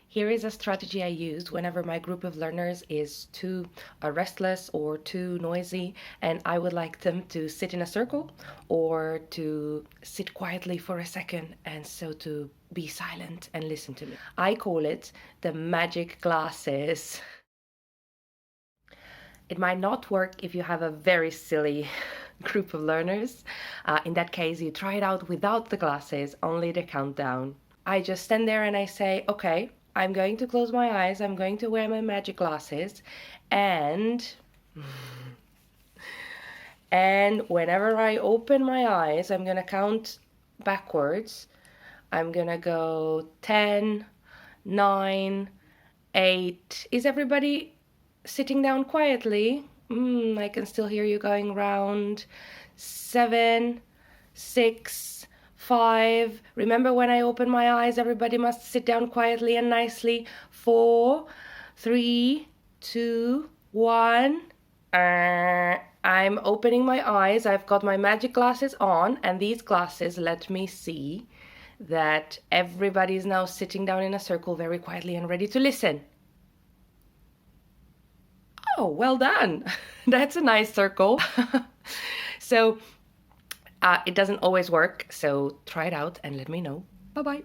Here is a strategy I use whenever my group of learners is too restless or too noisy and I would like them to sit in a circle or to sit quietly for a second and so to be silent and listen to me. I call it the magic glasses. It might not work if you have a very silly group of learners. In that case, you try it out without the glasses, only the countdown. I just stand there and I say, okay, I'm going to close my eyes, I'm going to wear my magic glasses, and whenever I open my eyes, I'm gonna count backwards. I'm gonna go 10, 9, 8. Is everybody sitting down quietly? I can still hear you going round. 7, 6, 5. Remember, when I open my eyes, everybody must sit down quietly and nicely. 4, 3, 2, 1. I'm opening my eyes. I've got my magic glasses on, and these glasses let me see that everybody is now sitting down in a circle very quietly and ready to listen. Oh, well done. That's a nice circle. So it doesn't always work, so try it out and let me know. Bye-bye.